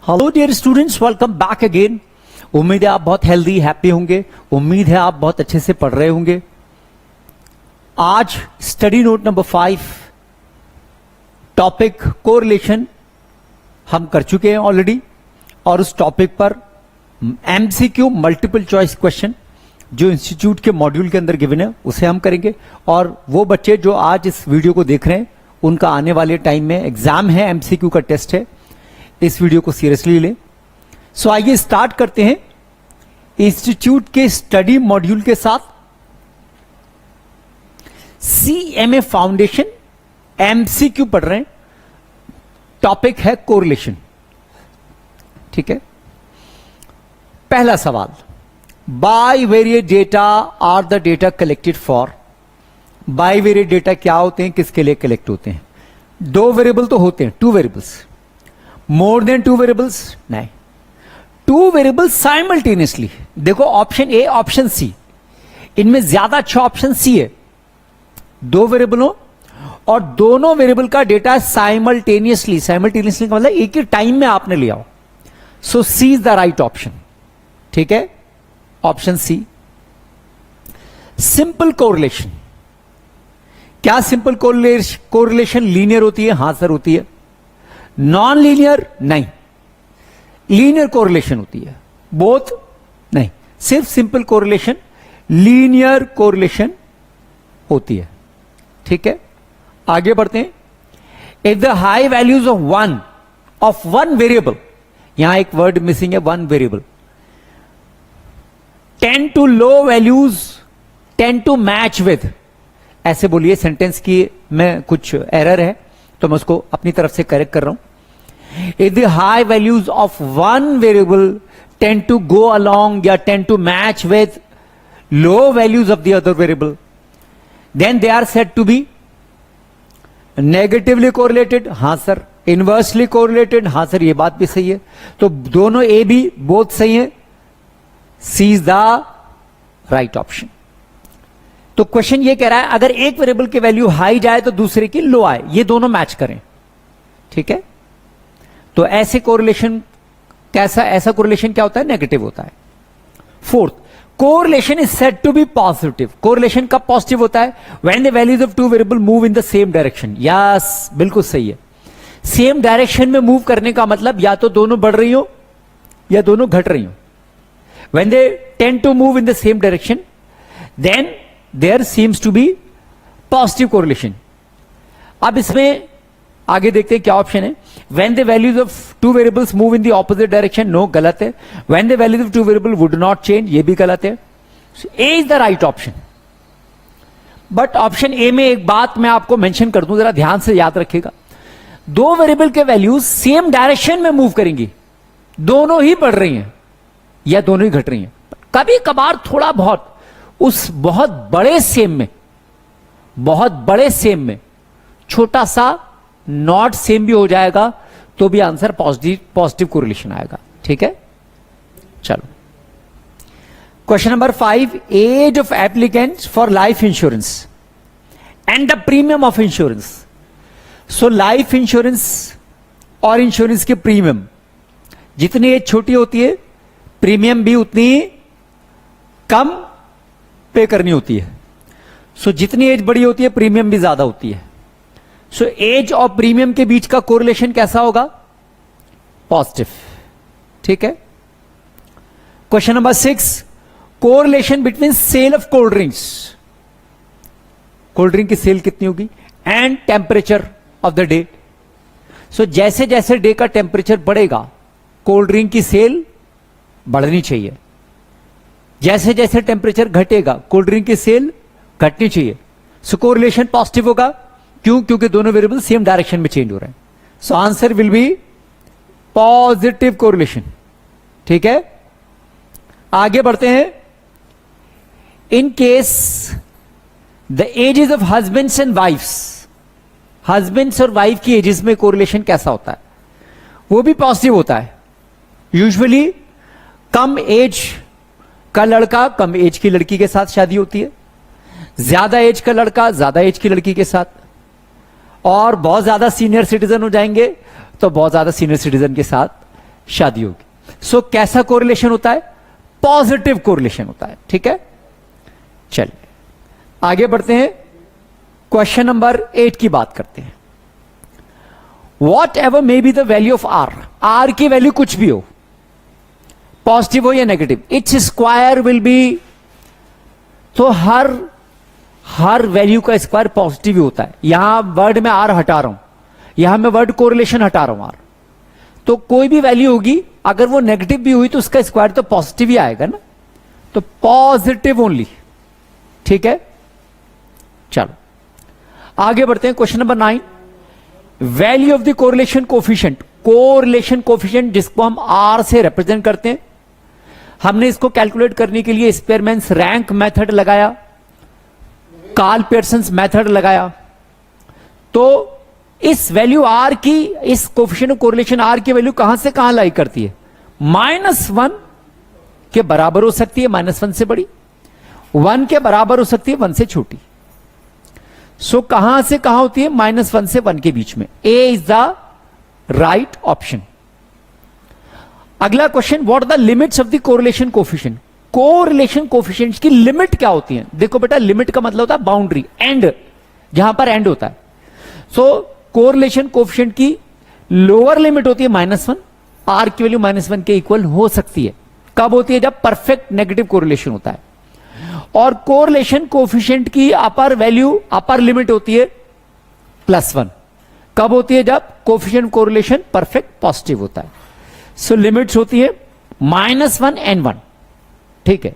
Hello dear students, welcome back again. उम्मीद है आप बहुत हेल्दी हैप्पी होंगे। उम्मीद है आप बहुत अच्छे से पढ़ रहे होंगे। आज study note number 5 topic correlation हम कर चुके हैं ऑलरेडी, और उस टॉपिक पर एमसीक्यू मल्टीपल चॉइस क्वेश्चन जो इंस्टीट्यूट के मॉड्यूल के अंदर गिवन है उसे हम करेंगे। और वो बच्चे जो आज इस वीडियो को देख रहे हैं उनका आने वाले टाइम में एग्जाम है, एमसीक्यू का टेस्ट है, इस वीडियो को सीरियसली लें। सो आइए स्टार्ट करते हैं इंस्टीट्यूट के स्टडी मॉड्यूल के साथ। सीएमए फाउंडेशन एमसीक्यू पढ़ रहे हैं, टॉपिक है कोरिलेशन। ठीक है, पहला सवाल, bivariate data are the data collected for. Bivariate data क्या होते हैं, किसके लिए कलेक्ट होते हैं? दो वेरिएबल तो होते हैं, two variables. More than two variables नहीं, टू वेरिएबल्स साइमल्टेनियसली। देखो ऑप्शन ए ऑप्शन सी, इनमें ज्यादा अच्छा ऑप्शन सी है। दो वेरिएबल हो और दोनों वेरिएबल का डेटा साइमल्टेनियसली, साइमल्टेनियसली का मतलब एक ही टाइम में आपने लिया हो। सो सी इज द राइट ऑप्शन। ठीक है, ऑप्शन सी। सिंपल कोरिलेशन, क्या सिंपल कोरिलेशन लीनियर होती है? हां सर होती है। नॉन लीनियर नहीं, लीनियर कोरिलेशन होती है। बोथ नहीं, सिर्फ सिंपल कोरिलेशन, लीनियर कोरिलेशन होती है। ठीक है, आगे बढ़ते हैं। If the high values of one variable, यहां एक वर्ड मिसिंग है, one variable, tend to low values tend to match with, ऐसे बोलिए। सेंटेंस की में कुछ एरर है तो मैं उसको अपनी तरफ से करेक्ट कर रहा हूं। If the high values of one variable tend to go along या tend to match with low values of the other variable, then they are said to be negatively correlated. हां सर। इनवर्सली कोरिलेटेड, हां sir, ये बात भी सही है। तो दोनों ए बी बोथ सही है। सी इज द राइट ऑप्शन। तो क्वेश्चन ये कह रहा है अगर एक वेरिएबल की वैल्यू हाई जाए तो दूसरे की लो आए, ये दोनों मैच करें। ठीक है, तो ऐसे कोरिलेशन कैसा, ऐसा कोरिलेशन क्या होता है? नेगेटिव होता है। Fourth, correlation is said to be positive. Correlation कब पॉजिटिव होता है? When the values of two variable move in the same direction. Yes, बिल्कुल सही है। सेम डायरेक्शन में मूव करने का मतलब या तो दोनों बढ़ रही हो या दोनों घट रही हो। When they tend to move in the same direction, then there seems to be positive correlation. अब इसमें आगे देखते हैं क्या ऑप्शन है। When the values of two variables move in the opposite direction, no, गलत है। When the values of two variable would not change, ये भी गलत है। A is the right option. But option A में एक बात मैं आपको मेंशन कर दूं, जरा ध्यान से याद रखिएगा। दो वेरिएबल के वैल्यूज सेम डायरेक्शन में मूव करेंगी, दोनों ही बढ़ रही हैं या दोनों ही घट रही हैं। कभी कभार थोड़ा बहुत उस बहुत बड़े सेम में छोटा सा नॉट सेम भी हो जाएगा तो भी आंसर पॉजिटिव कोरिलेशन आएगा। ठीक है, चलो question number 5, age of applicants for life insurance and the premium of insurance. So life insurance और इंश्योरेंस के प्रीमियम, जितनी एज छोटी होती है प्रीमियम भी उतनी कम पे करनी होती है। सो जितनी एज बड़ी होती है प्रीमियम भी ज्यादा होती है। सो एज और प्रीमियम के बीच का कोरिलेशन कैसा होगा? पॉजिटिव। ठीक है, question number 6, correlation between sale of cold drinks. Cold drink की सेल कितनी होगी? And temperature of the day. So जैसे जैसे डे का टेम्परेचर बढ़ेगा कोल्ड ड्रिंक की सेल बढ़नी चाहिए, जैसे जैसे टेम्परेचर घटेगा कोल्ड ड्रिंक की सेल घटनी चाहिए। सो कोरिलेशन पॉजिटिव होगा। क्यों? क्योंकि दोनों वेरिएबल सेम डायरेक्शन में चेंज हो रहे हैं। So answer will be positive correlation. ठीक है, आगे बढ़ते हैं। In case the ages of husbands and wifes, husbands और वाइफ की एजेस में कोरिलेशन कैसा होता है? वो भी पॉजिटिव होता है। यूजुअली कम एज का लड़का कम एज की लड़की के साथ शादी होती है, ज्यादा एज का लड़का ज्यादा एज की लड़की के साथ, और बहुत ज्यादा सीनियर सिटीजन हो जाएंगे तो बहुत ज्यादा सीनियर सिटीजन के साथ शादी होगी। सो कैसा कोरिलेशन होता है? पॉजिटिव कोरिलेशन होता है। ठीक है, चलिए आगे बढ़ते हैं, क्वेश्चन नंबर 8 की बात करते हैं। Whatever may be the value of R, R की वैल्यू कुछ भी हो, पॉजिटिव हो या negative, its square will be, तो हर वैल्यू का स्क्वायर पॉजिटिव ही होता है। यहां वर्ड में आर हटा रहा हूं, यहां मैं वर्ड कोरिलेशन हटा रहा हूं आर, तो कोई भी वैल्यू होगी अगर वो नेगेटिव भी हुई तो उसका स्क्वायर तो पॉजिटिव ही आएगा ना, तो पॉजिटिव ओनली। ठीक है, चलो आगे बढ़ते हैं, question number 9, value of the correlation coefficient, correlation coefficient जिसको हम आर से रिप्रेजेंट करते हैं। हमने इसको कैलकुलेट करने के लिए स्पेयरमैन्स रैंक मेथड लगाया, कार्ल पियर्सन्स मेथड लगाया, तो इस वैल्यू आर की, इस कोफिशिएंट ऑफ कोरिलेशन आर की वैल्यू कहां से कहां लाई करती है? -1 के बराबर हो सकती है, -1 से बड़ी, 1 के बराबर हो सकती है, 1 से छोटी। सो कहां से कहां होती है? -1 से 1 के बीच में। A is the right option. अगला question, what are the limits of the correlation coefficient, correlation coefficient की लिमिट क्या होती है? देखो बेटा, लिमिट का मतलब होता है बाउंड्री, एंड, जहां पर एंड होता है। सो कोरिलेशन कोफिशिएंट की लोअर लिमिट होती है -1, आर की वैल्यू -1 के इक्वल हो सकती है। कब होती है? जब परफेक्ट नेगेटिव कोरिलेशन होता है। और कोरिलेशन कोफिशिएंट की अपर वैल्यू, अपर लिमिट होती है +1। कब होती है? जब कोफिशिएंट कोरिलेशन परफेक्ट पॉजिटिव होता है। सो लिमिट्स होती है -1 एंड 1। ठीक है,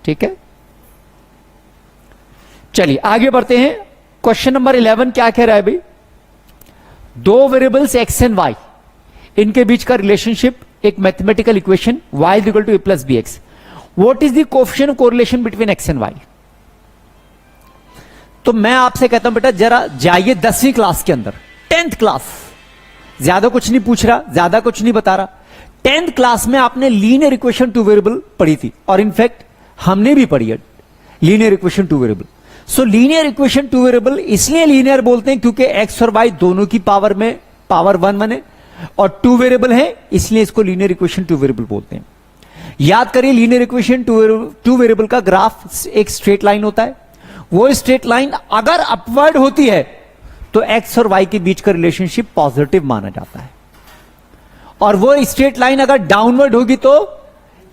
ठीक है, चलिए आगे बढ़ते हैं। क्वेश्चन नंबर 11 क्या कह रहा है भाई? दो वेरिएबल्स x एंड y, इनके बीच का रिलेशनशिप, एक mathematical equation y is equal to a plus bx। What is the coefficient correlation between x and y? तो मैं आपसे कहता हूं बेटा, जरा जाइए 10वीं क्लास के अंदर, 10th क्लास, ज्यादा कुछ नहीं पूछ रहा, ज्यादा कुछ नहीं बता रहा। 10th क्लास में आपने लीनियर इक्वेशन टू वेरिएबल पढ़ी थी, और इनफैक्ट हमने भी पढ़ी है लीनियर इक्वेशन टू वेरिएबल। सो लीनियर इक्वेशन टू वेरिएबल इसलिए लीनियर बोलते हैं क्योंकि x और y दोनों की पावर में पावर 1 है, और टू वेरिएबल है, इसलिए इसको लीनियर इक्वेशन टू वेरिएबल बोलते हैं। याद करिए, लीनियर इक्वेशन टू वेरिएबल का ग्राफ एक स्ट्रेट लाइन होता है। वो स्ट्रेट लाइन अगर अपवर्ड होती है तो x और y के बीच का रिलेशनशिप पॉजिटिव माना जाता है, और वो स्ट्रेट लाइन अगर डाउनवर्ड होगी तो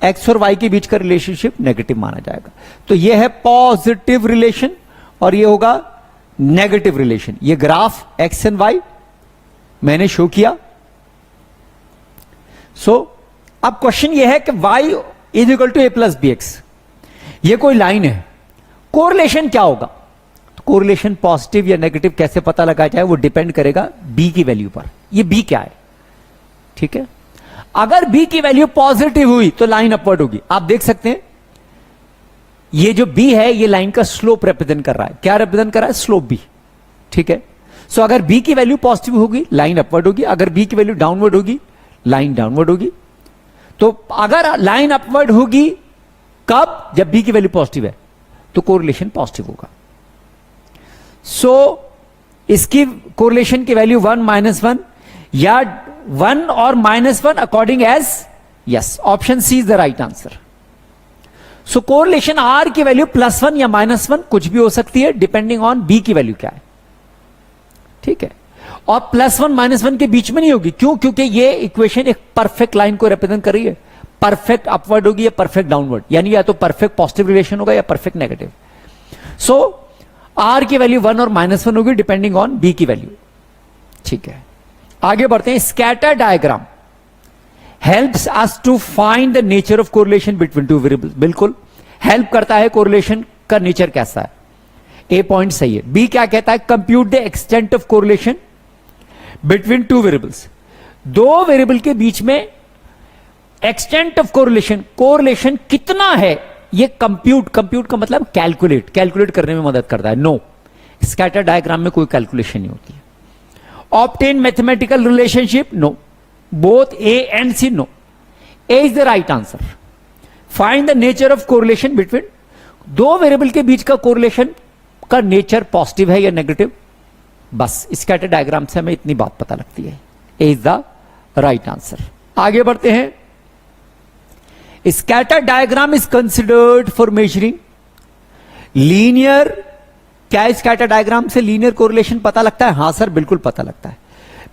x और y के बीच का रिलेशनशिप नेगेटिव माना जाएगा। तो ये है पॉजिटिव रिलेशन और ये होगा नेगेटिव रिलेशन। ये ग्राफ x एंड y मैंने शो किया। अब क्वेश्चन ये है कि y is equal to a plus bx, ये कोई लाइन है, कोरिलेशन क्या होगा? तो कोरिलेशन पॉजिटिव या नेगेटिव कैसे पता लगाया जाए? वो डिपेंड करेगा b की वैल्यू पर। ये b क्या है? ठीक है, अगर b की वैल्यू पॉजिटिव हुई तो लाइन अपवर्ड होगी। आप देख सकते हैं ये जो b है, ये लाइन का स्लोप रिप्रेजेंट कर रहा है। क्या रिप्रेजेंट कर रहा है? Slope b। ठीक है, सो अगर b की वैल्यू पॉजिटिव होगी लाइन अपवर्ड होगी, अगर b की वैल्यू डाउनवर्ड होगी लाइन डाउनवर्ड होगी। तो अगर लाइन अपवर्ड होगी कब? जब b की वैल्यू पॉजिटिव है, तो कोरिलेशन पॉजिटिव होगा। सो इसकी कोरिलेशन की वैल्यू 1 -1 या 1 और -1 according as, yes, option C is the right answer. So correlation R की वैल्यू +1 या -1 कुछ भी हो सकती है, डिपेंडिंग ऑन बी की वैल्यू क्या है। ठीक है, और +1 -1 के बीच में नहीं होगी। क्यों? क्योंकि ये इक्वेशन एक परफेक्ट लाइन को रिप्रेजेंट कर रही है। परफेक्ट अपवर्ड होगी या परफेक्ट डाउनवर्ड, यानी या तो परफेक्ट पॉजिटिव रिलेशन होगा या परफेक्ट नेगेटिव। सो आर की वैल्यू 1 और -1 होगी डिपेंडिंग ऑन बी की वैल्यू। ठीक है, आगे बढ़ते हैं। Scatter diagram helps us to find the nature of correlation between two variables. बिल्कुल हेल्प करता है, कोरिलेशन का नेचर कैसा है। ए पॉइंट सही है। बी क्या कहता है? Compute the extent of correlation between two variables. दो वेरिएबल के बीच में एक्सटेंट ऑफ कोरिलेशन, कोरिलेशन कितना है ये कंप्यूट का मतलब कैलकुलेट करने में मदद करता है। नो, स्कैटर डायग्राम में कोई कैलकुलेशन नहीं होती है। Obtain mathematical relationship, no, both A and C, no, A is the right answer. Find the nature of correlation between, दो वेरिएबल के बीच का कोरिलेशन का नेचर पॉजिटिव है या नेगेटिव, बस स्कैटर डायग्राम से हमें इतनी बात पता लगती है। A is the right answer. आगे बढ़ते हैं। Scatter diagram is considered for measuring linear. क्या स्कैटर डायग्राम से लीनियर कोरिलेशन पता लगता है? हां सर, बिल्कुल पता लगता है।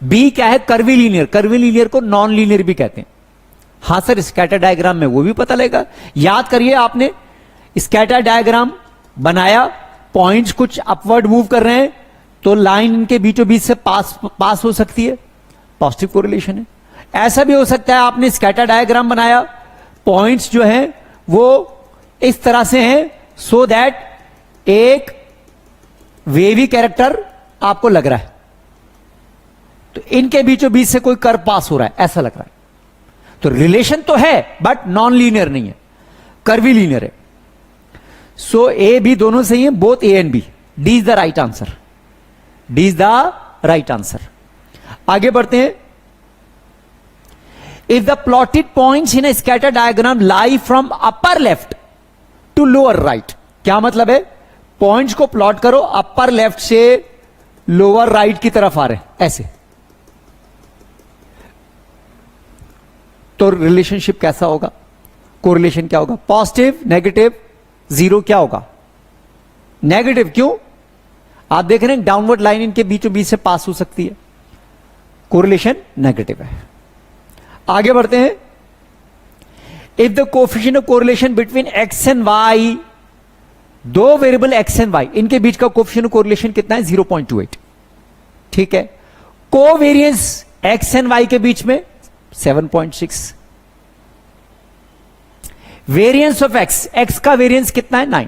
बी क्या है? Curvy linear. कर्वी लीनियर को नॉन लीनियर भी कहते हैं। हां सर, स्कैटर डायग्राम में वो भी पता लगेगा। याद करिए, आपने स्कैटर डायग्राम बनाया, पॉइंट्स कुछ अपवर्ड मूव कर रहे हैं, तो लाइन इनके बीचों बीच से पास हो सकती है, पॉजिटिव कोरिलेशन है। ऐसा भी हो सकता है आपने स्कैटर डायग्राम बनाया, पॉइंट्स जो हैं वो इस तरह से हैं सो दैट एक वेवी कैरेक्टर आपको लग रहा है, तो इनके बीचों बीच से कोई कर्व पास हो रहा है, ऐसा लग रहा है। तो रिलेशन तो है बट नॉन लीनियर नहीं है, कर्वी लीनियर है। सो ए बी दोनों सही है, both A and B. D is the right answer. D is the right answer. आगे बढ़ते हैं। If the plotted points in a scatter diagram lie from upper left to lower right, क्या मतलब है? Points को प्लॉट करो, upper left से lower right की तरफ आ रहे हैं, ऐसे। तो रिलेशनशिप कैसा होगा? कोरिलेशन क्या होगा? Positive, negative, zero. क्या होगा? नेगेटिव। क्यों? आप देख रहे हैं डाउनवर्ड लाइन इनके बीचों बीच से पास हो सकती है, कोरिलेशन नेगेटिव है। आगे बढ़ते हैं। If the coefficient of correlation between X and Y, दो वेरिएबल एक्स एंड वाई, इनके बीच का कोएफिशिएंट ऑफ कोरिलेशन कितना है? 0.28। ठीक है। कोवेरियंस एक्स एंड वाई के बीच में 7.6। वेरियंस ऑफ एक्स, एक्स का वेरियंस कितना है? 9।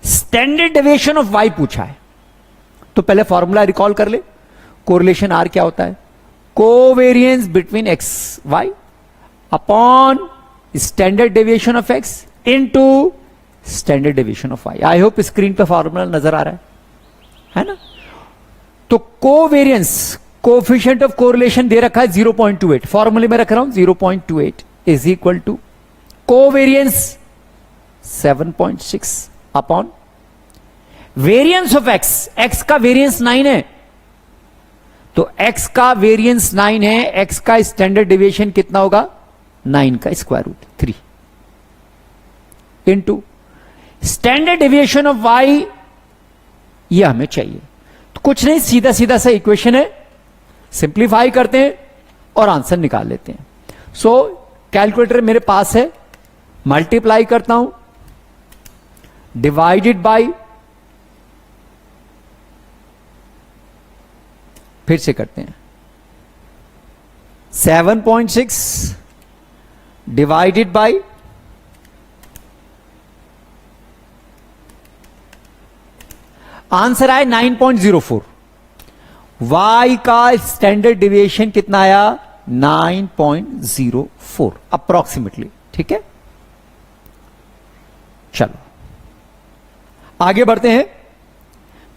स्टैंडर्ड डेविएशन ऑफ वाई पूछा है, तो पहले फॉर्मूला रिकॉल कर ले। कोरिलेशन आर क्या होता है? Covariance between X Y upon standard deviation of X into standard deviation of Y. I hope screen पे फॉर्मूला नजर आ रहा है ना? तो कोवेरियंस, कोएफिशिएंट ऑफ कोरिलेशन दे रखा है 0.28, फॉर्मूले में रख रहा हूं 0.28 is equal to covariance 7.6 upon variance of X, X का वेरियंस 9 है, तो एक्स का वेरियंस 9 है, एक्स का स्टैंडर्ड डेविएशन कितना होगा? 9 का square root 3 into standard deviation of Y, ये हमें चाहिए। तो कुछ नहीं, सीधा सीधा सा इक्वेशन है, सिंप्लीफाई करते हैं और आंसर निकाल लेते हैं। सो कैलकुलेटर मेरे पास है, मल्टीप्लाई करता हूं, डिवाइडेड बाय, फिर से करते हैं, 7.6 डिवाइडेड बाय आंसर आया 9.04। y का स्टैंडर्ड डेविएशन कितना आया? 9.04 अप्रोक्सीमेटली। ठीक है, चलो आगे बढ़ते हैं।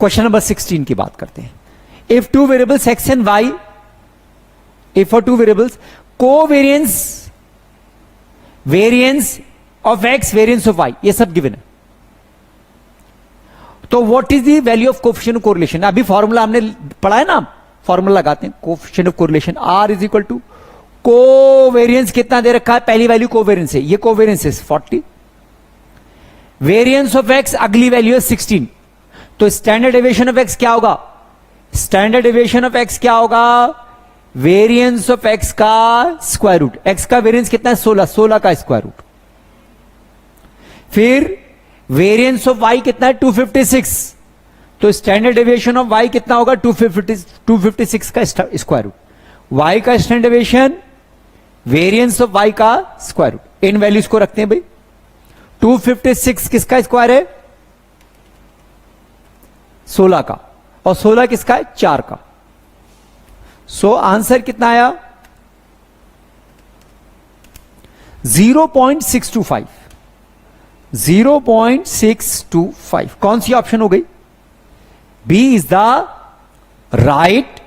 क्वेश्चन नंबर 16 की बात करते हैं। If two variables X and Y, if for two variables covariance, variance of X, variance of Y, ये सब गिवन है, तो what is the value of coefficient of correlation? अभी फॉर्मूला हमने पढ़ा है ना, फॉर्मूला लगाते हैं, coefficient of correlation R is equal to covariance कितना दे रखा है? पहली वैल्यू कोवेरियंस है, ये कोवेरियंस है 40, वेरियंस ऑफ एक्स अगली वैल्यू है 16, तो स्टैंडर्ड डेविएशन ऑफ एक्स क्या होगा? स्टैंडर्ड डेविएशन ऑफ एक्स क्या होगा? वेरियंस ऑफ एक्स का स्क्वायर रूट। एक्स का वेरियंस कितना है? 16, 16 का स्क्वायर रूट। फिर वेरियंस ऑफ वाई कितना है? 256, तो स्टैंडर्ड डेविएशन ऑफ वाई कितना होगा? 256 का स्क्वायर रूट। वाई का standard deviation, variance of Y का स्क्वायर रूट, इन वैल्यूज को रखते हैं भाई। 256 किसका स्क्वायर है? 16 का, और 16 किसका है? 4 का। सो आंसर कितना आया? 0.625, 0.625। कौन सी ऑप्शन हो गई? B is the right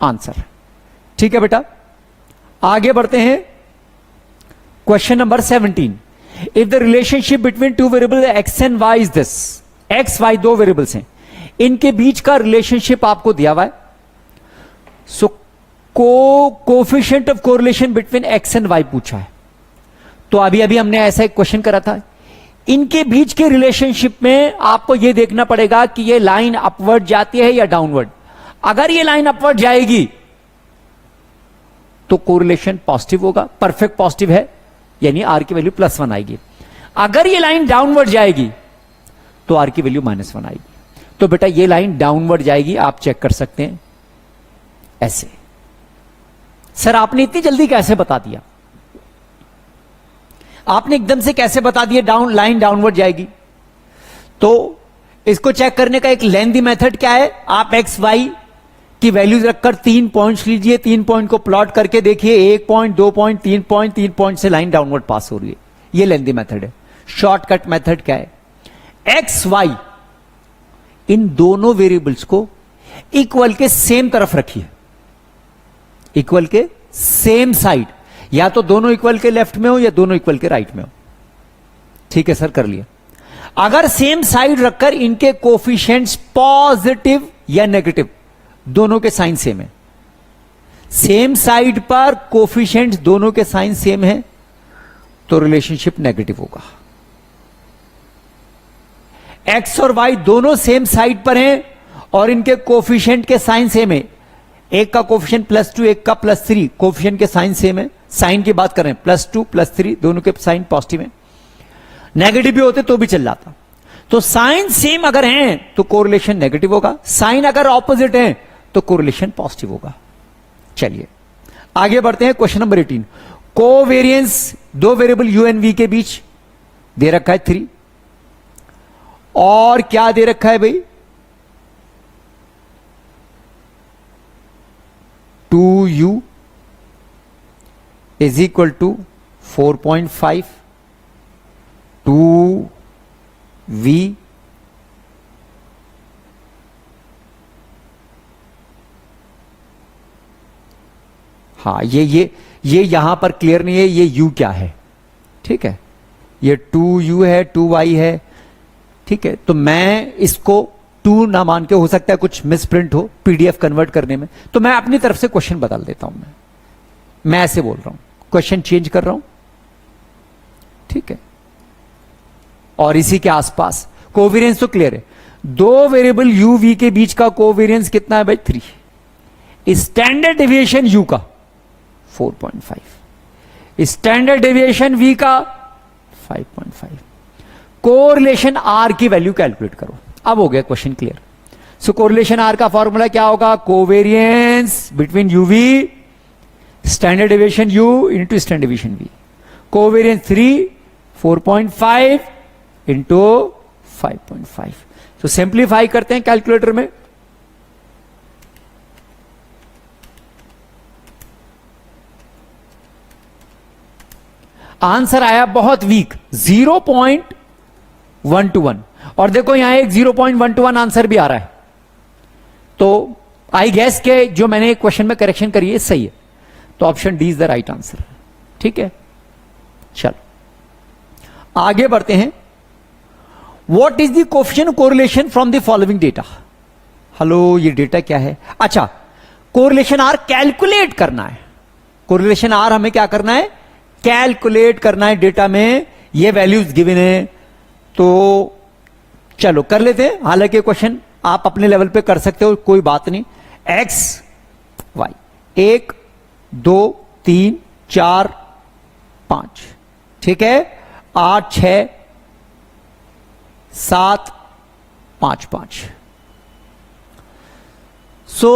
answer. ठीक है बेटा, आगे बढ़ते हैं। Question number 17। If the relationship between two variable X and Y is this, X Y दो वेरिएबल्स हैं, इनके बीच का रिलेशनशिप आपको दिया हुआ है। So coefficient of correlation between X and Y पूछा है, तो अभी अभी हमने ऐसा एक क्वेश्चन करा था। इनके बीच के रिलेशनशिप में आपको यह देखना पड़ेगा कि यह लाइन अपवर्ड जाती है या डाउनवर्ड। अगर यह लाइन अपवर्ड जाएगी तो कोरिलेशन पॉजिटिव होगा, परफेक्ट पॉजिटिव है, यानी आर की वैल्यू +1 आएगी। अगर ये लाइन डाउनवर्ड जाएगी तो आर की वैल्यू -1 आएगी। तो बेटा ये लाइन डाउनवर्ड जाएगी, आप चेक कर सकते हैं ऐसे। सर आपने इतनी जल्दी कैसे बता दिया, आपने एकदम से कैसे बता दिया लाइन डाउनवर्ड जाएगी? तो इसको चेक करने का एक लेंथी मेथड क्या है, आप एक्स वाई की वैल्यूज रखकर 3 पॉइंट्स लीजिए, 3 पॉइंट को प्लॉट करके देखिए, 1 पॉइंट, 2 पॉइंट, 3 पॉइंट से लाइन डाउनवर्ड पास हो रही है। ये लेंथी मेथड है। शॉर्टकट मेथड क्या है, एक्स वाई इन दोनों वेरिएबल्स को इक्वल के सेम तरफ रखिए, इक्वल के सेम साइड, या तो दोनों इक्वल के लेफ्ट में हो या दोनों इक्वल के राइट में हो। ठीक है सर, कर लिया। अगर सेम साइड रखकर इनके कोफिशिएंट्स पॉजिटिव या नेगेटिव, दोनों के साइन सेम है, सेम साइड पर कोफिशिएंट्स दोनों के साइन सेम है, तो रिलेशनशिप नेगेटिव होगा। एक्स और वाई दोनों सेम साइड पर हैं और इनके कोफिशिएंट के साइन सेम है, एक का कोफिशिएंट +2, एक का +3, कोफिशिएंट के साइन सेम है। साइन की बात करें, +2 +3 दोनों के साइन पॉजिटिव है, नेगेटिव भी होते तो भी चल जाता। तो साइन सेम अगर हैं तो कोरिलेशन नेगेटिव होगा, साइन अगर ऑपोजिट हैं तो कोरिलेशन पॉजिटिव होगा। चलिए आगे बढ़ते हैं। क्वेश्चन नंबर 18, कोवेरियंस दो वेरिएबल u एंड v के बीच दे रखा है 3, और क्या दे रखा है भाई, 2u is equal to 4.5, 2v हाँ, ये यहां पर क्लियर नहीं है, ये u क्या है। ठीक है, ये 2u है, 2y है। ठीक है, तो मैं इसको 2 ना मान के, हो सकता है कुछ मिसप्रिंट हो पीडीएफ कन्वर्ट करने में, तो मैं अपनी तरफ से क्वेश्चन बदल देता हूं। मैं ऐसे बोल रहा हूं, क्वेश्चन चेंज कर रहा हूं। ठीक है, और इसी के आसपास कोवेरियंस तो क्लियर है। दो वेरिएबल u v के बीच का कोवेरियंस कितना है भाई, 3। स्टैंडर्ड डेविएशन u का 4.5, स्टैंडर्ड डेविएशन v का 5.5। कोरिलेशन r की वैल्यू कैलकुलेट करो। अब हो गया क्वेश्चन क्लियर। सो कोरिलेशन r का फॉर्मूला क्या होगा, covariance between uv standard deviation u into standard deviation v। Covariance 3 4.5 into 5.5। तो सिंप्लीफाई करते हैं कैलकुलेटर में। आंसर आया बहुत वीक, 0.121, और देखो यहां एक 0.121 आंसर भी आ रहा है। तो आई गेस के जो मैंने क्वेश्चन में करेक्शन करी है सही है, तो option D is the right answer. ठीक है, चलो आगे बढ़ते हैं। What is the coefficient correlation from the following data. Hello, ये डेटा क्या है? अच्छा, कोरिलेशन आर कैलकुलेट करना है। कोरिलेशन आर हमें क्या करना है, कैलकुलेट करना है। डेटा में ये वैल्यूज गिवन है, तो चलो कर लेते हैं। हालांकि क्वेश्चन आप अपने लेवल पे कर सकते हो, कोई बात नहीं। एक्स वाई 1 2 3 4 5, ठीक है, 8 6 7 5 5। सो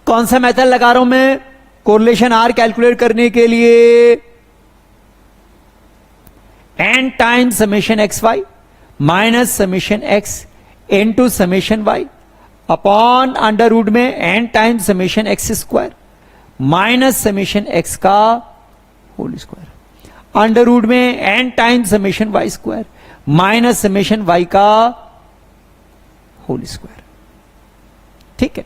कौन सा मेथड लगा रहा हूं मैं कोरिलेशन आर कैलकुलेट करने के लिए? n times summation X Y minus summation X into summation Y upon under root में n times summation X square minus summation X का होल स्क्वायर अंडर रूट में n times summation Y square minus summation Y का whole square. ठीक है,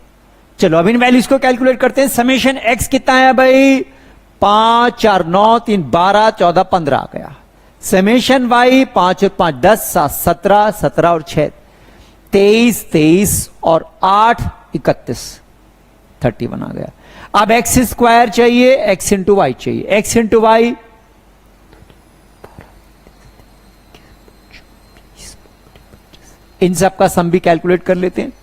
चलो अब इन values को calculate करते हैं। समेशन एक्स कितना है भाई? 5 4 9 3 12 14 15 आ गया। समेशन वाई 5 और 5 10 7 17 17 और 6 23 23 और 8 31 31 आ गया। अब एक्स स्क्वायर चाहिए, एक्स इंटू वाई चाहिए, एक्स इंटू वाई इन सब का सम भी कैलकुलेट कर लेते हैं।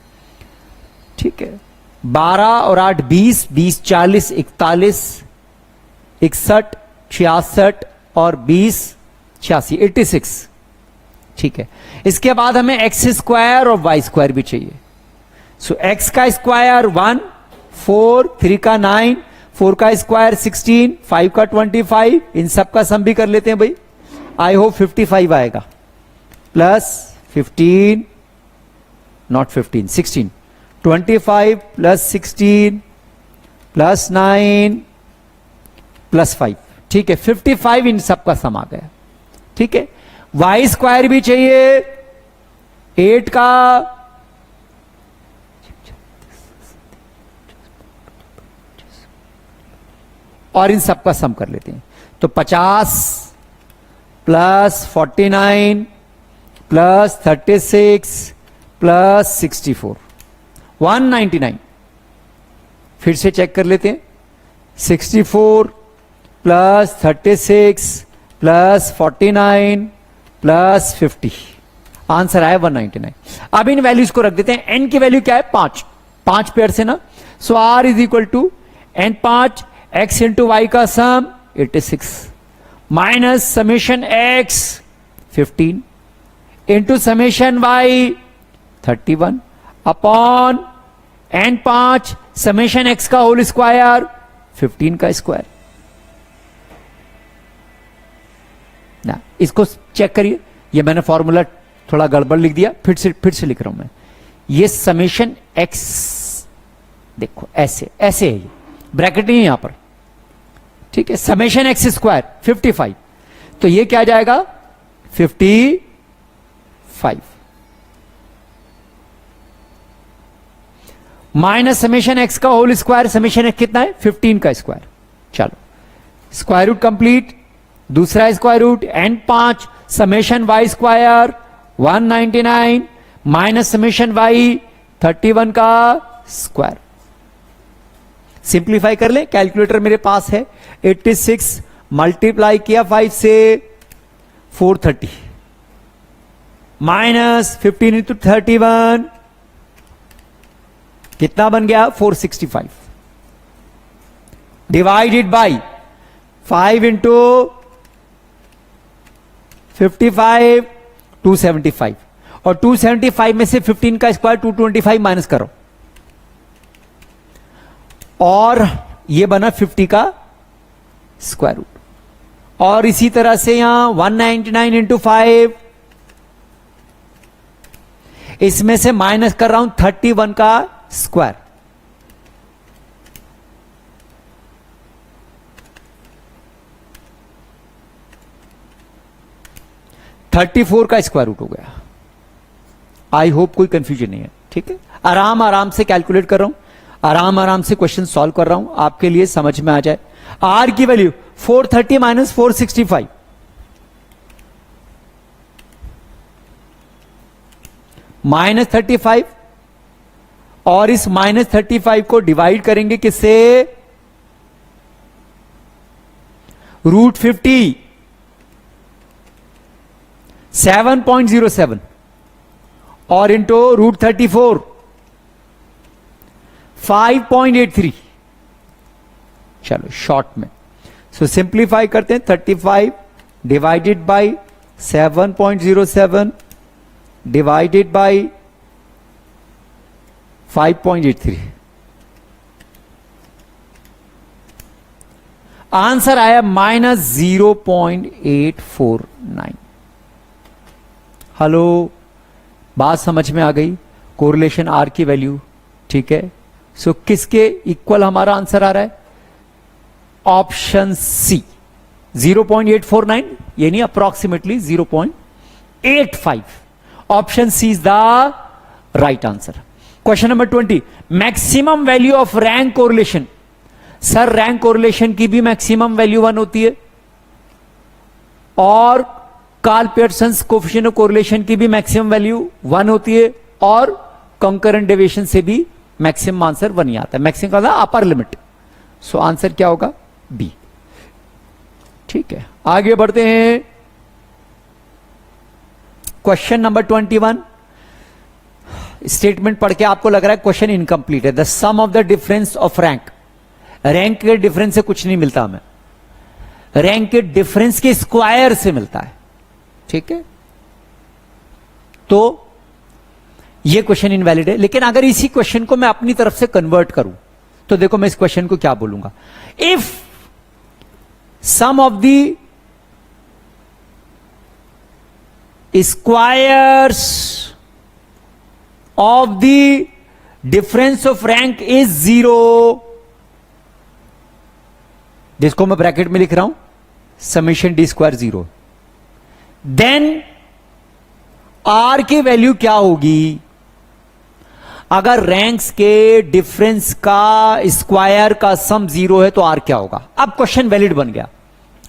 ठीक है, 12 और 8 20, 20 40 41 61 66 और 20 86 86। ठीक है, इसके बाद हमें एक्स स्क्वायर और वाई स्क्वायर भी चाहिए। सो एक्स का स्क्वायर 1, 4, 3 का 9, 4 का स्क्वायर 16, 5 का 25, इन सब का सम भी कर लेते हैं भाई। आई होप 55 आएगा, plus 15 not 15 16, 25 plus 16 plus 9 plus 5। ठीक है, 55 इन सब का सम आ गया। ठीक है, वाई स्क्वायर भी चाहिए 8 का, और इन सब का सम कर लेते हैं। तो 50 प्लस 49 प्लस 36 प्लस 64 199। फिर से चेक कर लेते हैं, 64 प्लस 36 प्लस 49 प्लस 50, आंसर आया 199। अब इन वैल्यूज को रख देते हैं। एन की वैल्यू क्या है? 5 पेयर से ना। So R is equal to N 5 X into Y का sum 86 minus summation X 15 into summation Y 31 upon N 5 summation X का होल स्क्वायर 15 का स्क्वायर। ना इसको चेक करिए, ये मैंने फॉर्मूला थोड़ा गड़बड़ लिख दिया, फिर से लिख रहा हूं मैं। ये समेशन एक्स देखो ऐसे ऐसे है, ये ब्रैकेट नहीं है यहां पर। ठीक है, समेशन एक्स स्क्वायर 55, तो ये क्या आ जाएगा 55 माइनस समेशन एक्स का होल स्क्वायर, समेशन एक्स कितना है 15 का स्क्वायर। चलो स्क्वायर रूट कंप्लीट, दूसरा square root N 5 summation Y square 199 minus summation Y 31 का स्क्वायर। सिंप्लीफाई कर ले, कैलकुलेटर मेरे पास है। 86 मल्टीप्लाई किया 5 से 430 माइनस 15 इंटू 31 कितना बन गया 465 डिवाइडेड बाई 5 इंटू 55 275, और 275 में से 15 का स्क्वायर 225 माइनस करो, और ये बना 50 का स्क्वायर रूट। और इसी तरह से यहां 199 इंटू 5, इसमें से माइनस कर रहा हूं 31 का स्क्वायर, $34 का स्क्वायर रूट हो गया। आई होप कोई कंफ्यूजन नहीं है। ठीक है, आराम से कैलकुलेट कर रहा हूं, आराम से क्वेश्चन सॉल्व कर रहा हूं, आपके लिए समझ में आ जाए। आर की वैल्यू 430 माइनस 465 माइनस 35, और इस माइनस 35 को डिवाइड करेंगे किससे, रूट 50 7.07 और इंटू रूट 34 5.83। चलो शॉर्ट में, सो सिंप्लीफाई करते हैं। 35 divided by 7.07 divided by 5.83, answer आया -0.849। हेलो, बात समझ में आ गई? कोरिलेशन आर की वैल्यू। ठीक है, सो किसके इक्वल हमारा आंसर आ रहा है? ऑप्शन सी 0.849, यानी approximately 0.85। Option C is the right answer. Question number 20, maximum value of rank correlation. Sir rank correlation की भी मैक्सिमम वैल्यू 1 होती है, और Karl Pearson's coefficient of correlation की भी मैक्सिमम वैल्यू 1 होती है, और कंकरेंट डेविएशन से भी मैक्सिमम आंसर 1 ही आता है। मैक्सिमम का अपर लिमिट सो आंसर क्या होगा? बी। ठीक है, आगे बढ़ते हैं। Question number 21। स्टेटमेंट पढ़ के आपको लग रहा है क्वेश्चन इनकम्प्लीट है। The sum of the difference of rank, rank के डिफरेंस से कुछ नहीं मिलता हमें, रैंक के डिफरेंस के स्क्वायर से मिलता है। ठीक है, तो यह क्वेश्चन इनवैलिड है। लेकिन अगर इसी क्वेश्चन को मैं अपनी तरफ से कन्वर्ट करूं तो देखो मैं इस क्वेश्चन को क्या बोलूंगा। If sum of the squares of the difference of rank is 0, जिसको मैं ब्रैकेट में लिख रहा हूं summation D square 0, then R की वैल्यू क्या होगी? अगर रैंक्स के डिफरेंस का स्क्वायर का सम 0 है तो आर क्या होगा? अब क्वेश्चन वैलिड बन गया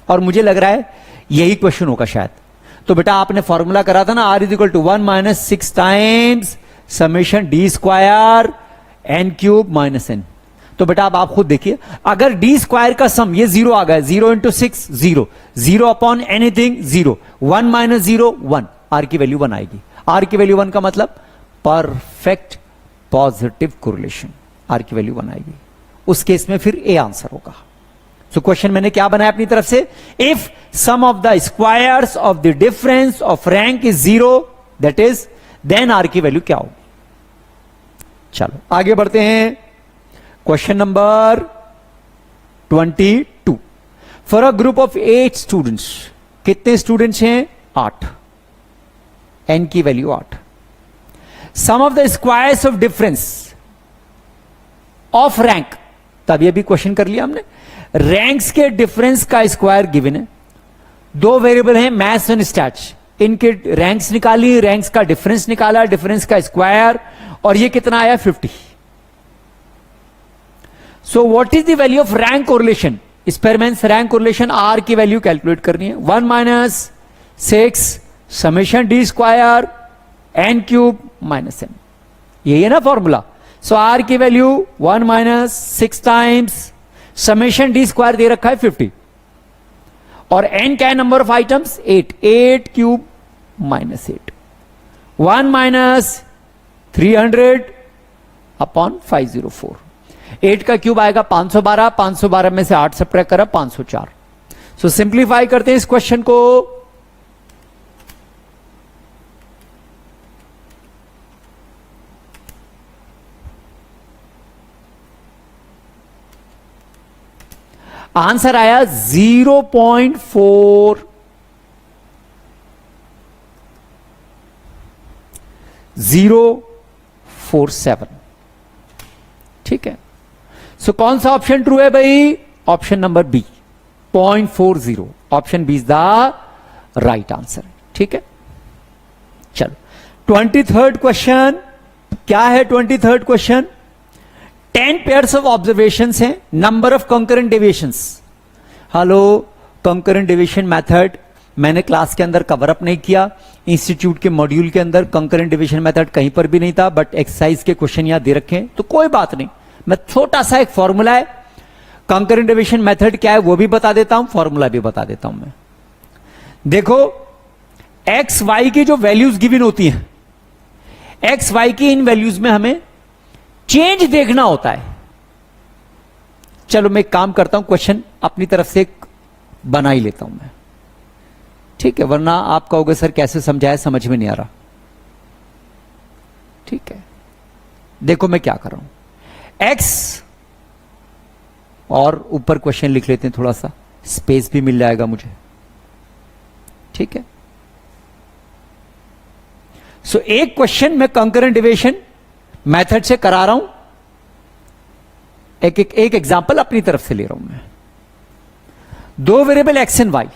और मुझे लग रहा है यही क्वेश्चन होगा शायद। तो बेटा आपने फॉर्मूला करा था ना, R is equal to 1 minus 6 times summation D square N cube minus N. तो बेटा अब आप खुद देखिए, अगर डी स्क्वायर का सम ये 0 आ गया, 0 into 6 0, 0 upon anything 0, 1 minus 0 1, R की वैल्यू 1 आएगी। आर की वैल्यू 1 का मतलब परफेक्ट पॉजिटिव कोरिलेशन, आर की वैल्यू 1 आएगी। उस केस में फिर ए आंसर होगा। तो क्वेश्चन मैंने क्या बनाया अपनी तरफ से? If sum of the squares of the difference of rank is 0, that is then R की वैल्यू क्या होगी? चलो आगे बढ़ते हैं। Question number 22। For a group of 8 students, कितने स्टूडेंट्स हैं? 8, एन की value 8। Sum of the squares of difference of rank, तब ये भी क्वेश्चन कर लिया हमने। रैंक्स के डिफरेंस का स्क्वायर गिवन है। दो वेरिएबल हैं मैथ्स एंड स्टैट्स, इनके रैंक्स निकाली, रैंक्स का डिफरेंस निकाला, डिफरेंस का स्क्वायर, और ये कितना आया? 50। So what is the value of rank correlation? Experiments rank correlation R की वैल्यू कैलकुलेट करनी है। 1 minus 6 summation D square N cube minus N, यही है ना फॉर्मूला। सो आर की value 1 minus 6 times summation D square दे रखा है 50, और एन क्या है? Number of items 8, 8 cube minus 8, 1 minus 300 upon 504। 8 का क्यूब आएगा 512, 512 में से 8 सब्ट्रैक्ट करा 504। सो सिंप्लीफाई करते हैं इस क्वेश्चन को। आंसर आया 0.4047। ठीक है, सो कौन सा ऑप्शन ट्रू है भाई? Option number B, 0.40। Option B is the right answer. ठीक है, चलो 23rd क्वेश्चन क्या है? 23rd question 10 pairs of observations हैं, number of concurrent deviations. Hello, concurrent deviation method मैंने क्लास के अंदर कवर अप नहीं किया, इंस्टीट्यूट के मॉड्यूल के अंदर कंकरेंट डेविएशन मेथड कहीं पर भी नहीं था, बट एक्सरसाइज के क्वेश्चन यहां दे रखे हैं तो कोई बात नहीं। मैं छोटा सा एक फॉर्मूला है, कंकरेंट डेविएशन मेथड क्या है वो भी बता देता हूं, फॉर्मूला भी बता देता हूं मैं। देखो एक्स वाई की जो वैल्यूज गिवन होती हैं, एक्स वाई की इन वैल्यूज में हमें चेंज देखना होता है। चलो मैं एक काम करता हूं, क्वेश्चन अपनी तरफ से बना ही लेता हूं मैं। ठीक है, वरना आप कहोगे सर कैसे समझाया, समझ में नहीं आ रहा। ठीक है, देखो मैं क्या कर रहा हूं, एक्स और ऊपर क्वेश्चन लिख लेते हैं, थोड़ा सा स्पेस भी मिल जाएगा मुझे। ठीक है, सो एक क्वेश्चन मैं कंकरेंट डेविएशन मेथड से करा रहा हूं, एक एग्जांपल अपनी तरफ से ले रहा हूं मैं। दो वेरिएबल एक्स एंड वाई,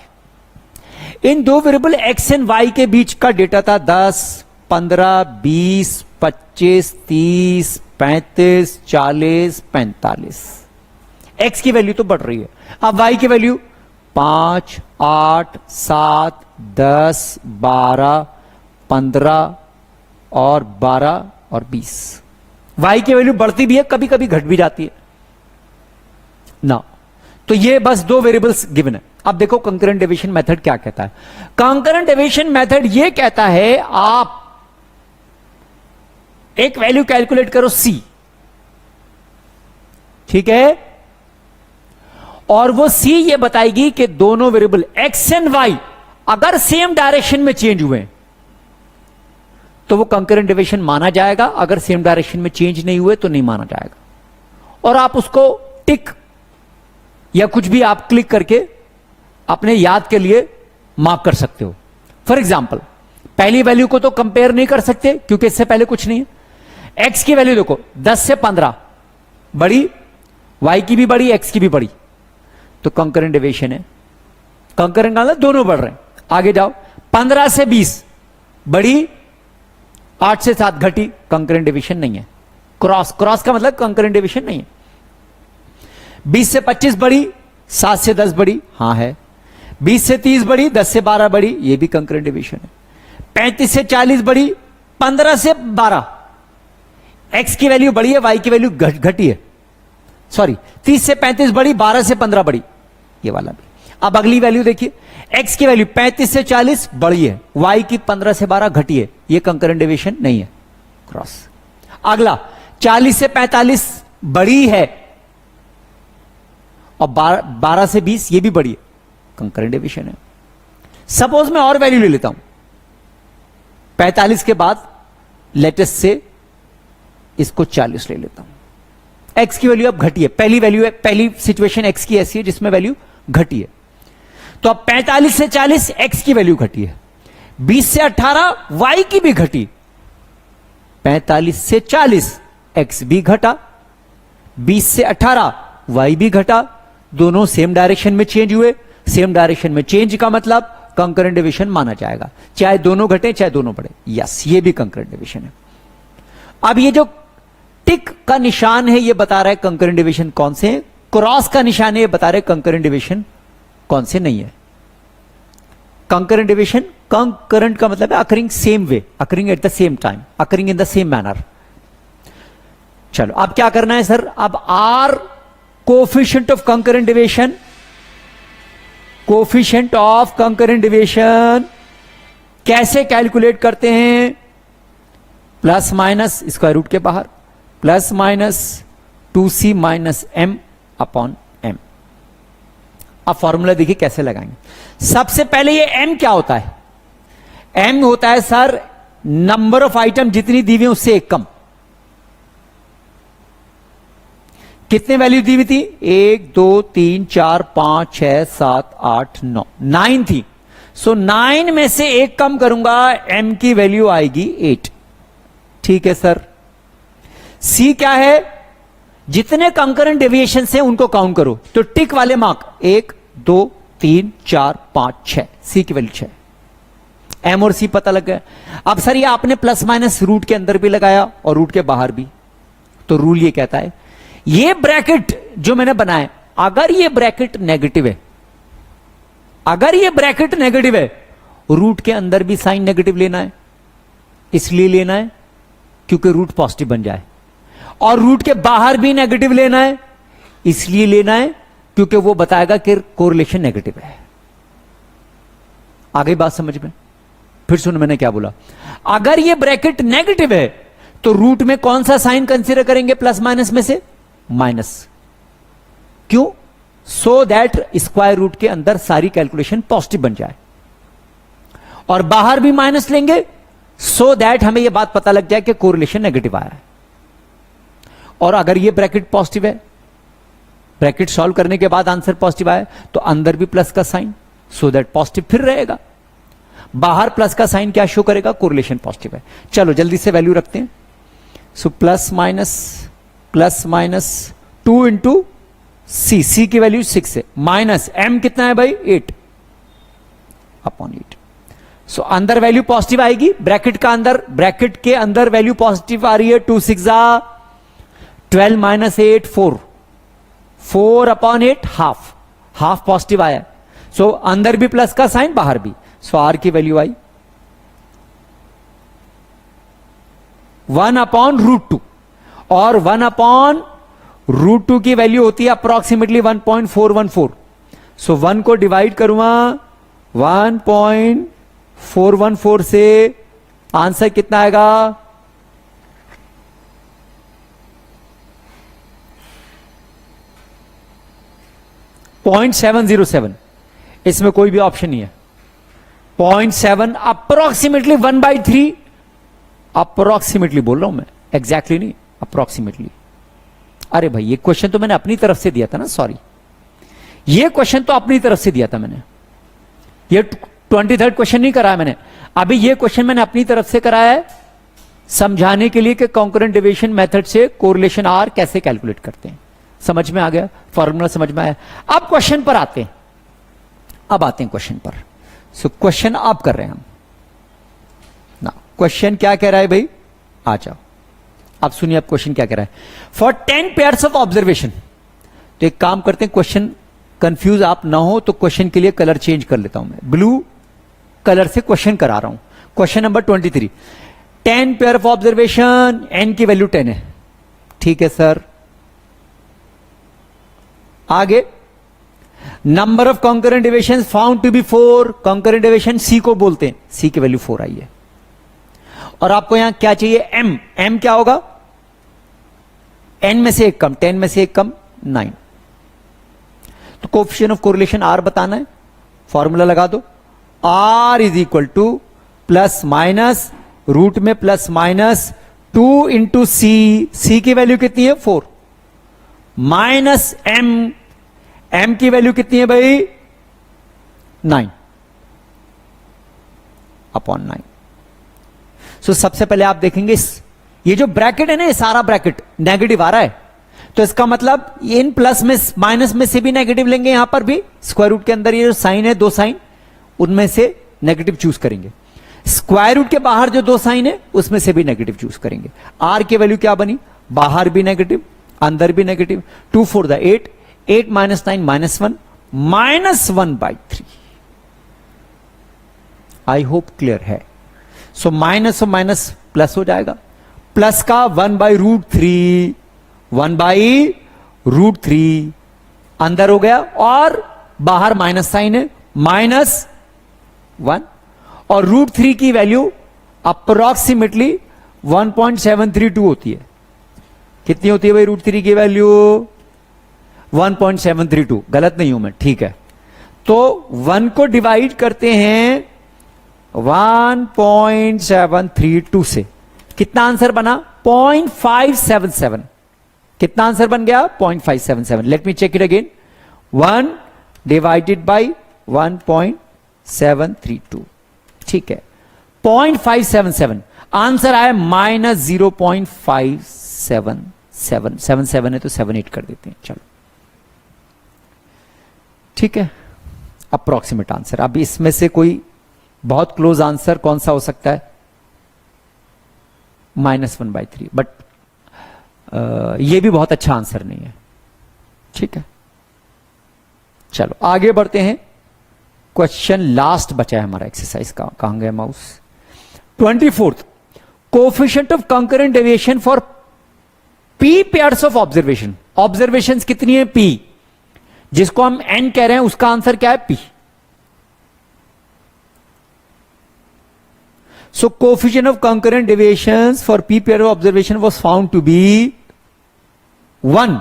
इन दो वेरिएबल एक्स एंड वाई के बीच का डेटा था 10, 15, 20, 25, 30, 35, 40, 45। एक्स की वैल्यू तो बढ़ रही है, अब वाई की वैल्यू 5, 8, 7, 10, 12, 15 और 12 और 20। वाई की वैल्यू बढ़ती भी है, कभी कभी घट भी जाती है। ना। तो ये बस दो वेरिएबल्स गिवन है। अब देखो कंकरेंट डिवीजन मेथड क्या कहता है। कंकरेंट डिवीजन मेथड ये कहता है आप एक वैल्यू कैलकुलेट करो C, ठीक है, और वो C ये बताएगी कि दोनों वेरिएबल X एंड Y अगर सेम डायरेक्शन में चेंज हुए तो वो कंकरेंट डिवीजन माना जाएगा, अगर सेम डायरेक्शन में चेंज नहीं हुए तो नहीं माना जाएगा। और आप उसको टिक या कुछ भी आप क्लिक करके अपने याद के लिए मार्क कर सकते हो। फॉर एग्जाम्पल पहली वैल्यू को तो कंपेयर नहीं कर सकते क्योंकि इससे पहले कुछ नहीं है। एक्स की वैल्यू देखो 10 से 15 बड़ी, वाई की भी बड़ी, एक्स की भी बड़ी, तो कंकरेंट डिवीजन है। कंकरेंट का मतलब दोनों बढ़ रहे हैं। आगे जाओ 15 से 20 बड़ी, 8 से 7 घटी, कंकरेंट डिवीजन नहीं है। क्रॉस, क्रॉस का मतलब कंकरेंट डिवीजन नहीं है। 20 से 25 बड़ी, 7 से 10 बड़ी, हां है। 20 से 30 बड़ी, 10 से 12 बड़ी, ये भी कंकरेंट डिवीजन है। 35 से 40 बड़ी, 15 से 12, एक्स की वैल्यू बड़ी है, वाई की वैल्यू घटी है। सॉरी, 30 से 35 बड़ी, 12 से 15 बड़ी, ये वाला भी। अब अगली वैल्यू देखिए, एक्स की वैल्यू 35 से 40 बड़ी है, वाई की 15 से 12 घटी है, ये कंकरेंट डिवीजन नहीं है, क्रॉस। अगला 40 से 45 बड़ी है और 12 से 20 ये भी बड़ी है, कंकरेंट डिवीजन है। सपोज मैं और वैल्यू ले लेता हूं, 45 के बाद लेटेस्ट से इसको 40 ले लेता हूं। एक्स की वैल्यू अब घटी है, पहली वैल्यू है, पहली सिचुएशन एक्स की ऐसी है जिसमें वैल्यू घटी है। तो अब 45 से 40 एक्स की वैल्यू घटी है, 20 से 18 वाई की भी घटी, 45 से 40 एक्स भी घटा, 20 से 18 वाई भी घटा, दोनों सेम डायरेक्शन में चेंज हुए। सेम डायरेक्शन में चेंज का मतलब कंकरेंट डिवीजन माना जाएगा, चाहे दोनों घटे चाहे दोनों बढ़े। यस, ये भी कंकरेंट डिवीजन है। अब ये जो टिक का निशान है ये बता रहा है कंकरेंट डिवीजन कौन से हैं, क्रॉस का निशान है ये बता रहे कंकरेंट डिवीजन कौन से नहीं है। कंकरेंट डिवीजन, कंकरेंट का मतलब है occurring same way, occurring at the same time, occurring in the same manner. चलो अब क्या करना है सर, अब R coefficient of concurrent division, coefficient of concurrent division कैसे कैलकुलेट करते हैं, प्लस माइनस स्क्वायर रूट के बाहर, plus minus 2c minus m upon m। अब फॉर्मूला देखिए कैसे लगाएंगे। सबसे पहले ये m क्या होता है, m होता है सर नंबर ऑफ आइटम जितनी दी हुई उससे एक कम। कितने वैल्यू दी हुई थी, 1 2 3 4 5 6 7 8 9, 9 थी। सो 9 में से एक कम करूंगा, m की वैल्यू आएगी 8। ठीक है सर। c क्या है, जितने कंकरेंट डेविएशन से उनको काउंट करो, तो टिक वाले मार्क 1 2 3 4 5 6, c की वैल्यू 6। m और c पता लग गया। अब सर ये आपने प्लस माइनस रूट के अंदर भी लगाया और रूट के बाहर भी, तो रूल ये कहता है ये ब्रैकेट जो मैंने बनाया, अगर ये ब्रैकेट नेगेटिव है, अगर ये ब्रैकेट नेगेटिव है, रूट के अंदर भी साइन नेगेटिव लेना है, इसलिए लेना है क्योंकि रूट पॉजिटिव बन जाए, और रूट के बाहर भी नेगेटिव लेना है, इसलिए लेना है क्योंकि वो बताएगा कि कोरिलेशन नेगेटिव है। आ गई बात समझ में? फिर सुनो मैंने क्या बोला, अगर ये ब्रैकेट नेगेटिव है तो रूट में कौन सा साइन कंसीडर करेंगे, प्लस माइनस में से माइनस। क्यों? सो दैट स्क्वायर रूट के अंदर सारी कैलकुलेशन पॉजिटिव बन जाए, और बाहर भी माइनस लेंगे सो दैट हमें यह बात पता लग जाए कि कोरिलेशन नेगेटिव आया है। और अगर यह ब्रैकेट पॉजिटिव है, ब्रैकेट सॉल्व करने के बाद आंसर पॉजिटिव आया, तो अंदर भी प्लस का साइन, सो दैट पॉजिटिव फिर रहेगा। बाहर प्लस का साइन क्या शो करेगा, कोरिलेशन पॉजिटिव है। चलो जल्दी से वैल्यू रखते हैं। सो प्लस माइनस 2 इंटू सी की वैल्यू 6 है, माइनस m कितना है भाई 8 अपॉन 8। सो अंदर वैल्यू पॉजिटिव आएगी, ब्रैकेट के अंदर वैल्यू पॉजिटिव आ रही है, 2 6 12 माइनस 8 4 अपॉन 8 हाफ पॉजिटिव आया। सो अंदर भी प्लस का साइन, बाहर भी। सो आर की वैल्यू आई 1 अपॉन रूट 2, और 1 अपॉन √2 की वैल्यू होती है अप्रोक्सीमेटली 1.414। सो 1 को डिवाइड करूंगा 1.414 से, आंसर कितना आएगा? 0.707। इसमें कोई भी ऑप्शन नहीं है। 0.7 अप्रोक्सीमेटली 1/3, अप्रोक्सीमेटली बोल रहा हूं मैं, एग्जैक्टली नहीं, अप्रोक्सीमेटली। अरे भाई ये क्वेश्चन तो मैंने अपनी तरफ से दिया था ना, सॉरी, ये क्वेश्चन तो अपनी तरफ से दिया था मैंने, ये 23rd क्वेश्चन नहीं कराया मैंने, अभी ये क्वेश्चन मैंने अपनी तरफ से कराया है समझाने के लिए कि कॉन्करेंट डेविएशन मेथड से कोरिलेशन आर कैसे कैलकुलेट करते हैं। समझ में आ गया? फॉर्मूला समझ में आया? अब क्वेश्चन पर आते हैं, अब आते हैं क्वेश्चन पर। सो क्वेश्चन आप कर रहे हैं हम ना, क्वेश्चन क्या कह रहा है भाई? आ जाओ, अब सुनिए अब क्वेश्चन क्या कह रहा है। फॉर 10 पेयर्स ऑफ ऑब्जर्वेशन, तो एक काम करते हैं, क्वेश्चन कंफ्यूज आप ना हो तो क्वेश्चन के लिए कलर चेंज कर लेता हूं मैं, ब्लू कलर से क्वेश्चन करा रहा हूं। Question number 23, 10 pair of observation, N की वैल्यू 10 है, ठीक है सर। आगे, number of concurrent deviation found to be 4, concurrent deviation C को बोलते हैं, सी की वैल्यू 4 आई है। और आपको यहां क्या चाहिए? एम, एम क्या होगा? एन में से एक कम, 10 में से एक कम 9। तो कोएफिशिएंट ऑफ कोरिलेशन आर बताना है, फॉर्मूला लगा दो, R is equal to plus minus root में plus minus 2 into C, C की वैल्यू कितनी है? 4, माइनस एम, एम की वैल्यू कितनी है भाई? 9 अपॉन 9। सो सबसे पहले आप देखेंगे ये जो ब्रैकेट है ना, ये सारा ब्रैकेट नेगेटिव आ रहा है, तो इसका मतलब इन प्लस में माइनस में से भी नेगेटिव लेंगे, यहां पर भी स्क्वायर रूट के अंदर ये जो साइन है, 2 साइन, उनमें से नेगेटिव चूज करेंगे। स्क्वायर रूट के बाहर जो 2 साइन है उसमें से भी नेगेटिव चूज करेंगे। आर की वैल्यू क्या बनी? बाहर भी नेगेटिव, अंदर भी negative. 2 4 8, 8 minus 9 -1, -1/3। I hope clear है। सो माइनस और माइनस प्लस हो जाएगा, प्लस का 1/√3, 1/√3 अंदर हो गया, और बाहर माइनस साइन है, -1, और √3 की वैल्यू अप्रोक्सीमेटली 1.732 होती है। कितनी होती है भाई √3 की वैल्यू? 1.732, गलत नहीं हूं मैं, ठीक है। तो 1 को डिवाइड करते हैं 1.732 से, कितना आंसर बना? 0.577। कितना आंसर बन गया? 0.577। Let me check it again, 1 divided by 1.732, ठीक है, 0.577 आंसर आया, -0.577 है तो 78 कर देते हैं, चलो ठीक है, अप्रोक्सीमेट आंसर। अब इसमें से कोई बहुत क्लोज आंसर कौन सा हो सकता है? -1/3, बट ये भी बहुत अच्छा आंसर नहीं है, ठीक है। चलो आगे बढ़ते हैं, क्वेश्चन लास्ट बचा है हमारा एक्सरसाइज का, कहां गया mouse? 24th, coefficient of concurrent deviation for P pairs of observation. Observations कितनी है? पी, जिसको हम एन कह रहे हैं, उसका आंसर क्या है? P. So coefficient of concurrent deviations for P pair of observation was found to be 1।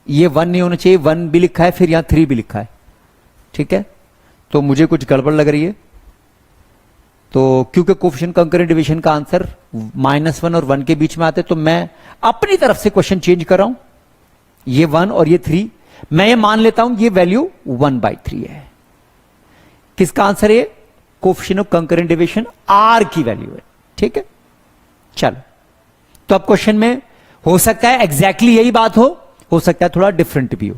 ये 1 नहीं होना चाहिए, 1 भी लिखा है, फिर यहां 3 भी लिखा है, ठीक है, तो मुझे कुछ गड़बड़ लग रही है। तो क्योंकि कोएफिशिएंट कॉन्करेंट डेविएशन का आंसर -1 और 1 के बीच में आते, तो मैं अपनी तरफ से क्वेश्चन चेंज कर रहा हूं, ये 1 और ये 3, मैं ये मान लेता हूं ये वैल्यू 1/3 है। किसका आंसर है? Coefficient of concurrent deviation R की वैल्यू है, ठीक है। चलो, तो अब क्वेश्चन में हो सकता है एग्जैक्टली यही बात हो सकता है थोड़ा डिफरेंट भी हो।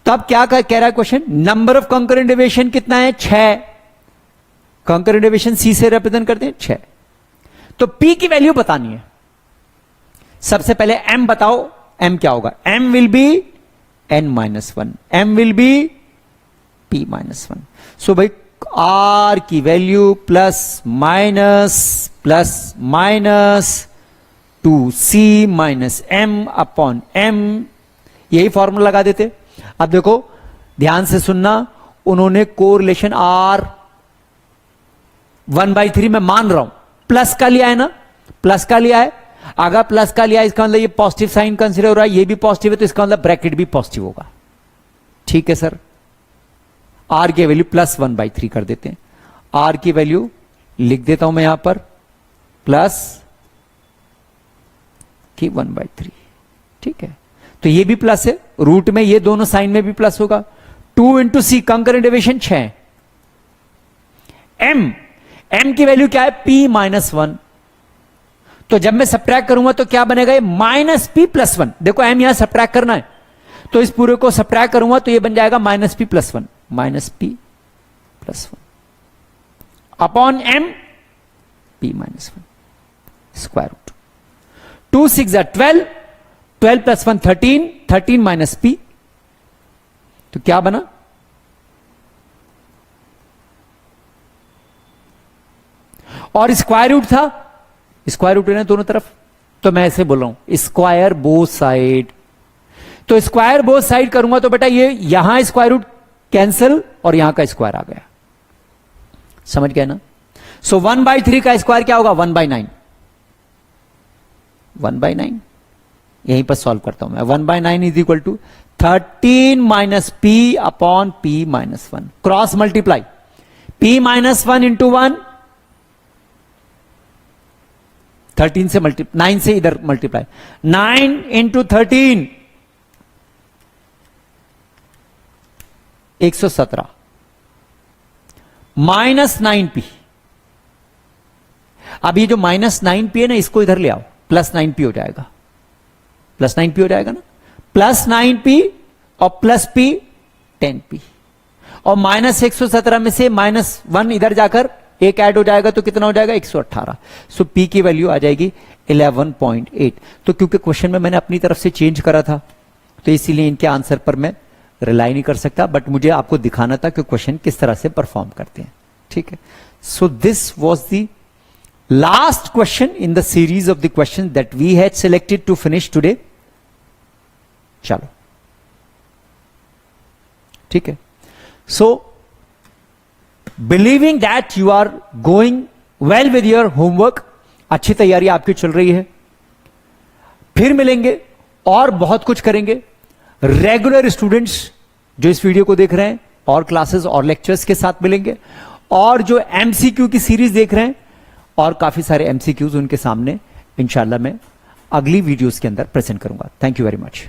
तो अब क्या कह रहा है question? Number of concurrent deviation कितना है? 6। कॉन्करेंट डेविएशन सी से रिप्रेजेंट करते हैं 6। तो पी की वैल्यू बतानी है। सबसे पहले एम बताओ, एम क्या होगा? M will be n-1, m will be p-1। So भाई आर की value plus minus 2c minus m upon m, यही फॉर्मूला लगा देते। अब देखो ध्यान से सुनना, उन्होंने कोरिलेशन R 1/3 में मान रहा हूं, प्लस का लिया है ना, प्लस का लिया है। अगर प्लस का लिया है इसका मतलब ये पॉजिटिव साइन कंसीडर हो रहा है, ये भी पॉजिटिव है तो इसका मतलब ब्रैकेट भी पॉजिटिव होगा। ठीक है सर, R की वैल्यू प्लस 1/3 कर देते हैं। R की वैल्यू लिख देता हूं मैं यहां पर प्लस की 1/3। ठीक है, तो ये भी प्लस है, रूट में ये दोनों साइन में भी प्लस होगा। 2 इंटू सी, कंकरेंट डेविएशन 6। m की वैल्यू क्या है, p माइनस 1। तो जब मैं सब्ट्रैक्ट करूंगा तो क्या बनेगा, ये माइनस p प्लस 1। देखो m यहां सब्ट्रैक्ट करना है, तो इस पूरे को सब्ट्रैक्ट करूंगा तो ये बन जाएगा minus p plus 1, minus p plus 1 upon m p minus 1 square root. 2 6 12, 12 plus 1 13, 13 minus p, तो क्या बना, और स्क्वायर रूट था, स्क्वायर रूट है ना दोनों तरफ, तो मैं ऐसे बोल रहा हूं स्क्वायर बोथ साइड। तो स्क्वायर बोथ साइड करूंगा तो बेटा ये यहां स्क्वायर रूट कैंसिल और यहां का स्क्वायर आ गया, समझ गए ना। सो 1/3 का स्क्वायर क्या होगा, 1/9। 1/9 यहीं पर सॉल्व करता हूं मैं। 1/9 is equal to 13 minus p upon p minus 1, cross multiply, p minus 1 into 1, 13 से 9 से इधर मल्टीप्लाई, 9 इंटू 13 117 माइनस 9p। अब ये जो माइनस 9p है ना, इसको इधर ले आओ, प्लस 9p हो जाएगा, प्लस 9p हो जाएगा ना, प्लस 9p और प्लस p 10p, और माइनस 117 में से माइनस 1 इधर जाकर एक ऐड हो जाएगा तो कितना हो जाएगा, 118। सो p की वैल्यू आ जाएगी 11.8। तो क्योंकि क्वेश्चन में मैंने अपनी तरफ से चेंज करा था तो इसीलिए इनके आंसर पर मैं रिलाई नहीं कर सकता, बट मुझे आपको दिखाना था कि क्वेश्चन किस तरह से परफॉर्म करते हैं। ठीक है, so this was the last question in the series of the question that we had selected to finish today. चलो ठीक है, so believing that you are going well with your homework, अच्छी तैयारी आपकी चल रही है, फिर मिलेंगे और बहुत कुछ करेंगे। रेगुलर स्टूडेंट्स जो इस वीडियो को देख रहे हैं और क्लासेस और लेक्चर्स के साथ मिलेंगे, और जो एमसीक्यू की सीरीज देख रहे हैं और काफी सारे एमसीक्यूज उनके सामने इंशाल्लाह मैं अगली वीडियोस के अंदर प्रेजेंट करूंगा। Thank you very much.